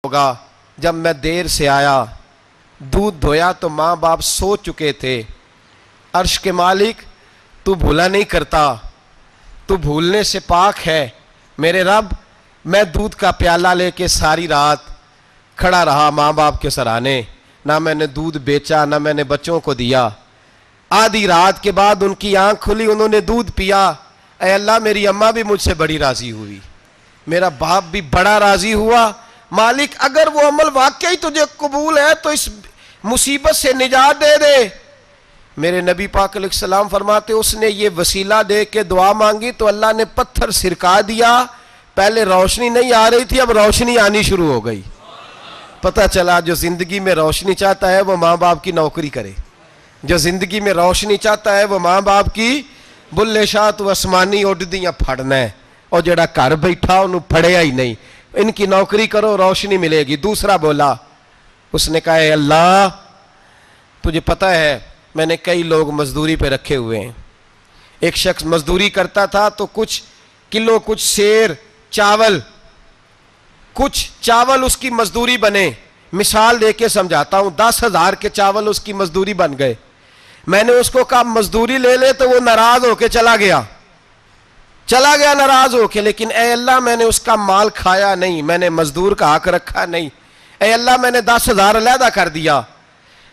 ہوگا جب میں دیر سے آیا، دودھ دھویا تو ماں باپ سو چکے تھے۔ عرش کے مالک تو بھولا نہیں کرتا، تو بھولنے سے پاک ہے۔ میرے رب، میں دودھ کا پیالہ لے کے ساری رات کھڑا رہا ماں باپ کے سرانے، نہ میں نے دودھ بیچا نہ میں نے بچوں کو دیا۔ آدھی رات کے بعد ان کی آنکھ کھلی، انہوں نے دودھ پیا۔ اے اللہ، میری اماں بھی مجھ سے بڑی راضی ہوئی، میرا باپ بھی بڑا راضی ہوا۔ مالک، اگر وہ عمل واقعی تجھے قبول ہے تو اس مصیبت سے نجات دے دے۔ میرے نبی پاک علیہ السلام فرماتے اس نے یہ وسیلہ دے کے دعا مانگی تو اللہ نے پتھر سرکا دیا۔ پہلے روشنی نہیں آ رہی تھی، اب روشنی آنی شروع ہو گئی۔ پتہ چلا جو زندگی میں روشنی چاہتا ہے وہ ماں باپ کی نوکری کرے، جو زندگی میں روشنی چاہتا ہے وہ ماں باپ کی بلے شاہ تو آسمانی اڈ دیاں پھڑنا ہے، اور جڑا گھر بیٹھا انہوں پڑھیا ہی نہیں، ان کی نوکری کرو روشنی ملے گی۔ دوسرا بولا، اس نے کہا اے اللہ، تجھے پتہ ہے میں نے کئی لوگ مزدوری پہ رکھے ہوئے ہیں۔ ایک شخص مزدوری کرتا تھا تو کچھ کلو کچھ سیر چاول، کچھ چاول اس کی مزدوری بنے۔ مثال دے کے سمجھاتا ہوں، 10,000 کے چاول اس کی مزدوری بن گئے۔ میں نے اس کو کہا مزدوری لے لے تو وہ ناراض ہو کے چلا گیا ناراض ہو کے، لیکن اے اللہ میں نے اس کا مال کھایا نہیں، میں نے مزدور کا حق رکھا نہیں۔ اے اللہ میں نے 10,000 علیحدہ کر دیا،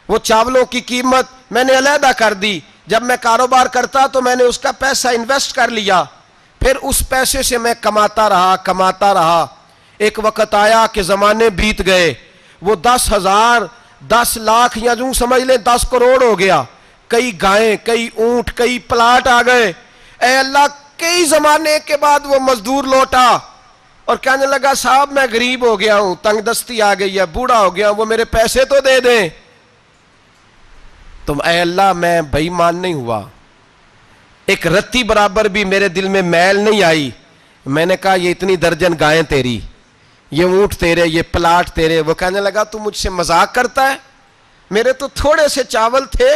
وہ چاولوں کی قیمت میں نے علیحدہ کر دی۔ جب میں کاروبار کرتا تو میں نے اس کا پیسہ انویسٹ کر لیا، پھر اس پیسے سے میں کماتا رہا۔ ایک وقت آیا کہ زمانے بیت گئے، وہ 10,000 10 لاکھ یا جو سمجھ لیں 10 کروڑ ہو گیا۔ کئی گائیں، کئی اونٹ، کئی پلاٹ آ گئے۔ اے اللہ، کئی زمانے کے بعد وہ مزدور لوٹا اور کہنے لگا صاحب میں غریب ہو گیا ہوں، تنگ دستی آ گئی ہے، بوڑھا ہو گیا ہوں، وہ میرے پیسے تو دے دیں۔ تم اے اللہ میں بے ایمان نہیں ہوا، ایک رتی برابر بھی میرے دل میں میل نہیں آئی۔ میں نے کہا یہ اتنی درجن گائیں تیری، یہ اونٹ تیرے، یہ پلاٹ تیرے۔ وہ کہنے لگا تو مجھ سے مذاق کرتا ہے، میرے تو تھوڑے سے چاول تھے،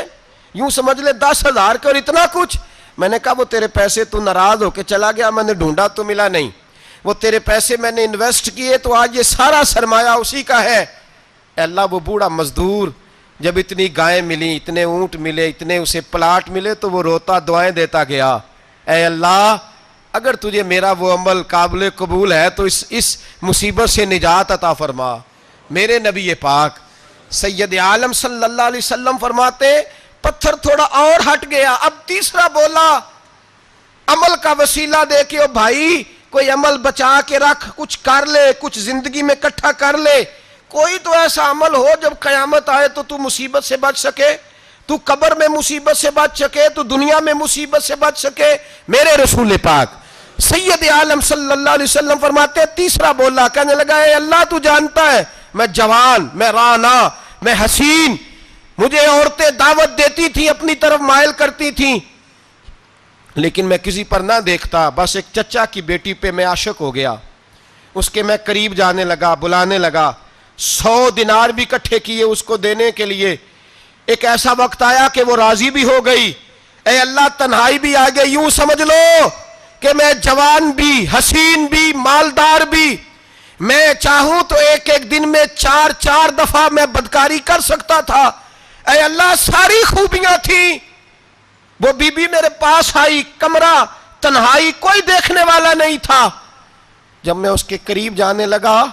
یوں سمجھ لے 10,000 کے اور اتنا کچھ۔ میں نے کہا وہ تیرے پیسے تو ناراض ہو کے چلا گیا، میں نے ڈھونڈا تو ملا نہیں، وہ تیرے پیسے میں نے انویسٹ کیے تو آج یہ سارا سرمایہ اسی کا ہے۔ اے اللہ، وہ بوڑھا مزدور جب اتنی گائیں ملی، اتنے اونٹ ملے، اتنے اسے پلاٹ ملے تو وہ روتا دعائیں دیتا گیا۔ اے اللہ، اگر تجھے میرا وہ عمل قابل قبول ہے تو اس مصیبت سے نجات عطا فرما۔ میرے نبی پاک سید عالم صلی اللہ علیہ وسلم فرماتے پتھر تھوڑا اور ہٹ گیا۔ اب تیسرا بولا، عمل کا وسیلہ دے کے او بھائی کوئی عمل بچا کے رکھ، کچھ کر لے، کچھ زندگی میں اکٹھا کر لے، کوئی تو ایسا عمل ہو جب قیامت آئے تو مصیبت سے بچ سکے، تو قبر میں مصیبت سے بچ سکے، تو دنیا میں مصیبت سے بچ سکے۔ میرے رسول پاک سید عالم صلی اللہ علیہ وسلم فرماتے تیسرا بولا، کہنے لگا اے اللہ تو جانتا ہے میں جوان، میں رانا، میں حسین، مجھے عورتیں دعوت دیتی تھی، اپنی طرف مائل کرتی تھیں، لیکن میں کسی پر نہ دیکھتا، بس ایک چچا کی بیٹی پہ میں عاشق ہو گیا، اس کے میں قریب جانے لگا، بلانے لگا، 100 دینار بھی اکٹھے کیے اس کو دینے کے لیے۔ ایک ایسا وقت آیا کہ وہ راضی بھی ہو گئی۔ اے اللہ، تنہائی بھی آ گئی، یوں سمجھ لو کہ میں جوان بھی، حسین بھی، مالدار بھی، میں چاہوں تو ایک دن میں 4 دفعہ میں بدکاری کر سکتا تھا۔ اے اللہ، ساری خوبیاں تھیں۔ وہ بی بی میرے پاس آئی، کمرہ، تنہائی، کوئی دیکھنے والا نہیں تھا۔ جب میں اس کے قریب جانے لگا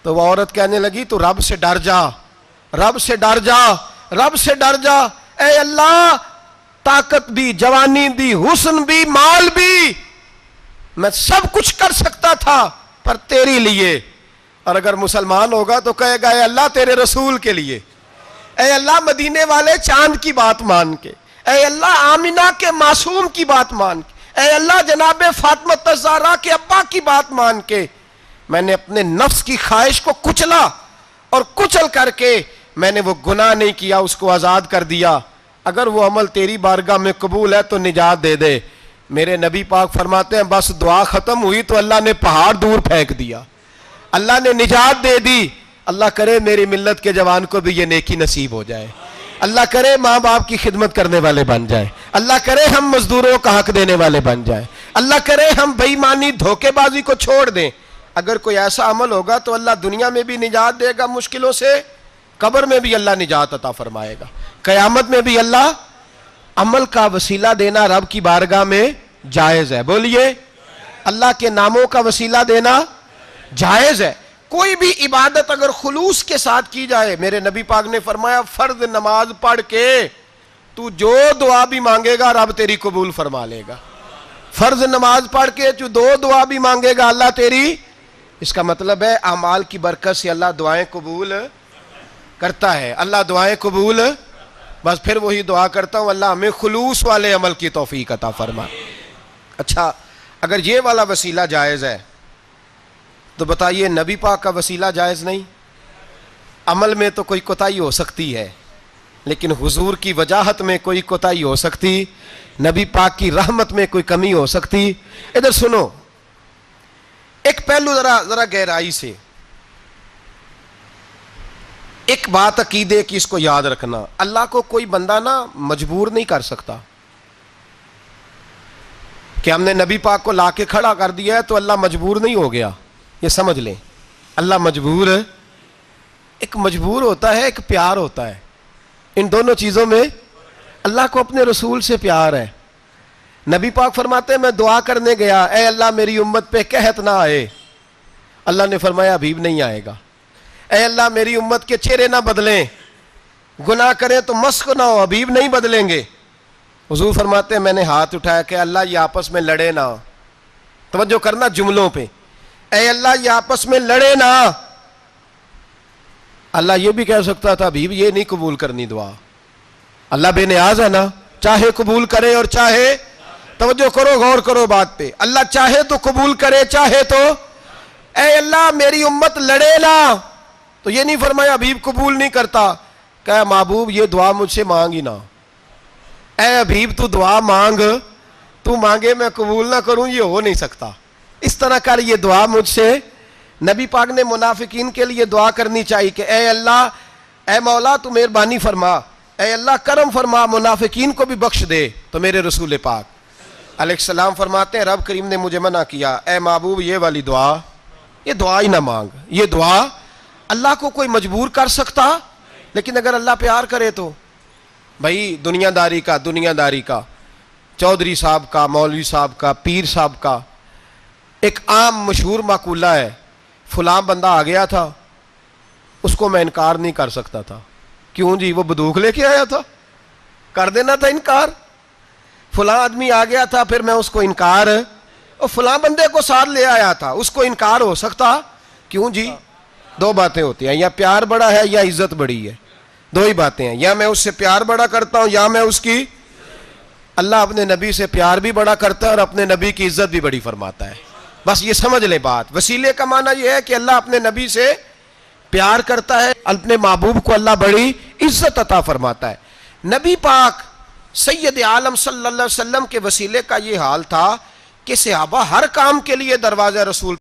تو وہ عورت کہنے لگی تو رب سے ڈر جا، رب سے ڈر جا، رب سے ڈر جا۔ اے اللہ، طاقت بھی، جوانی بھی، حسن بھی، مال بھی، میں سب کچھ کر سکتا تھا پر تیری لیے۔ اور اگر مسلمان ہوگا تو کہے گا اے اللہ تیرے رسول کے لیے، اے اللہ مدینے والے چاند کی بات مان کے، اے اللہ آمنہ کے معصوم کی بات مان کے، اے اللہ جناب فاطمہ الزہرا کے ابا کی بات مان کے، میں نے اپنے نفس کی خواہش کو کچلا اور کچل کر کے میں نے وہ گناہ نہیں کیا، اس کو آزاد کر دیا۔ اگر وہ عمل تیری بارگاہ میں قبول ہے تو نجات دے دے۔ میرے نبی پاک فرماتے ہیں بس دعا ختم ہوئی تو اللہ نے پہاڑ دور پھینک دیا، اللہ نے نجات دے دی۔ اللہ کرے میری ملت کے جوان کو بھی یہ نیکی نصیب ہو جائے، اللہ کرے ماں باپ کی خدمت کرنے والے بن جائیں، اللہ کرے ہم مزدوروں کا حق دینے والے بن جائیں، اللہ کرے ہم بے ایمانی دھوکے بازی کو چھوڑ دیں، اگر کوئی ایسا عمل ہوگا تو اللہ دنیا میں بھی نجات دے گا مشکلوں سے، قبر میں بھی اللہ نجات عطا فرمائے گا، قیامت میں بھی اللہ عمل کا وسیلہ دینا رب کی بارگاہ میں جائز ہے. بولیے، اللہ کے ناموں کا وسیلہ دینا جائز ہے. کوئی بھی عبادت اگر خلوص کے ساتھ کی جائے، میرے نبی پاک نے فرمایا فرض نماز پڑھ کے تو جو دعا بھی مانگے گا رب تیری قبول فرما لے گا. فرض نماز پڑھ کے جو دو دعا بھی مانگے گا اللہ تیری، اس کا مطلب ہے اعمال کی برکت سے اللہ دعائیں قبول کرتا ہے. اللہ دعائیں قبول، بس پھر وہی دعا کرتا ہوں اللہ ہمیں خلوص والے عمل کی توفیق عطا فرما. اچھا، اگر یہ والا وسیلہ جائز ہے تو بتائیے نبی پاک کا وسیلہ جائز نہیں؟ عمل میں تو کوئی کوتاہی ہو سکتی ہے، لیکن حضور کی وجاہت میں کوئی کوتاہی ہو سکتی، نبی پاک کی رحمت میں کوئی کمی ہو سکتی. ادھر سنو، ایک پہلو ذرا گہرائی سے، ایک بات عقیدے کی اس کو یاد رکھنا، اللہ کو کوئی بندہ نا مجبور نہیں کر سکتا کہ ہم نے نبی پاک کو لا کے کھڑا کر دیا ہے تو اللہ مجبور نہیں ہو گیا. یہ سمجھ لیں، اللہ مجبور ہے. ایک مجبور ہوتا ہے، ایک پیار ہوتا ہے. ان دونوں چیزوں میں اللہ کو اپنے رسول سے پیار ہے. نبی پاک فرماتے ہیں میں دعا کرنے گیا، اے اللہ میری امت پہ قحط نہ آئے. اللہ نے فرمایا حبیب نہیں آئے گا. اے اللہ میری امت کے چہرے نہ بدلیں، گناہ کریں تو مسخ نہ ہو، حبیب نہیں بدلیں گے. حضور فرماتے ہیں میں نے ہاتھ اٹھایا کہ اللہ یہ آپس میں لڑے نہ. توجہ کرنا جملوں پہ، اے اللہ یہ آپس میں لڑے نہ. اللہ یہ بھی کہہ سکتا تھا حبیب یہ نہیں قبول کرنی دعا. اللہ بے نیاز ہے نا، چاہے قبول کرے اور چاہے، توجہ کرو غور کرو بات پہ، اللہ چاہے تو قبول کرے چاہے تو، اے اللہ میری امت لڑے نہ. تو یہ نہیں فرمایا حبیب قبول نہیں کرتا، کہ محبوب یہ دعا مجھ سے مانگ ہی نہ. اے حبیب تو دعا مانگ، تو مانگے میں قبول نہ کروں، یہ ہو نہیں سکتا. اس طرح کر یہ دعا مجھ سے. نبی پاک نے منافقین کے لیے دعا کرنی چاہیے کہ اے اللہ، اے مولا تو مہربانی فرما، اے اللہ کرم فرما، منافقین کو بھی بخش دے. تو میرے رسول پاک علیہ السلام فرماتے ہیں رب کریم نے مجھے منع کیا، اے محبوب یہ والی دعا، یہ دعا ہی نہ مانگ. یہ دعا اللہ کو کوئی مجبور کر سکتا، لیکن اگر اللہ پیار کرے تو بھائی دنیا داری کا چودھری صاحب کا، مولوی صاحب کا، پیر صاحب کا ایک عام مشہور مقولہ ہے، فلاں بندہ آ گیا تھا اس کو میں انکار نہیں کر سکتا تھا. کیوں جی؟ وہ بندوق لے کے آیا تھا، کر دینا تھا انکار. فلاں آدمی آ گیا تھا پھر میں اس کو انکار، اور فلاں بندے کو ساتھ لے آیا تھا اس کو انکار ہو سکتا؟ کیوں جی؟ دو باتیں ہوتی ہیں، یا پیار بڑا ہے یا عزت بڑی ہے. دو ہی باتیں ہیں، یا میں اس سے پیار بڑا کرتا ہوں یا میں اس کی. اللہ اپنے نبی سے پیار بھی بڑا کرتا ہے اور اپنے نبی کی عزت بھی بڑی فرماتا ہے. بس یہ سمجھ لیں بات. وسیلے کا معنی یہ ہے کہ اللہ اپنے نبی سے پیار کرتا ہے، اپنے محبوب کو اللہ بڑی عزت عطا فرماتا ہے. نبی پاک سید عالم صلی اللہ علیہ وسلم کے وسیلے کا یہ حال تھا کہ صحابہ ہر کام کے لیے دروازہ رسول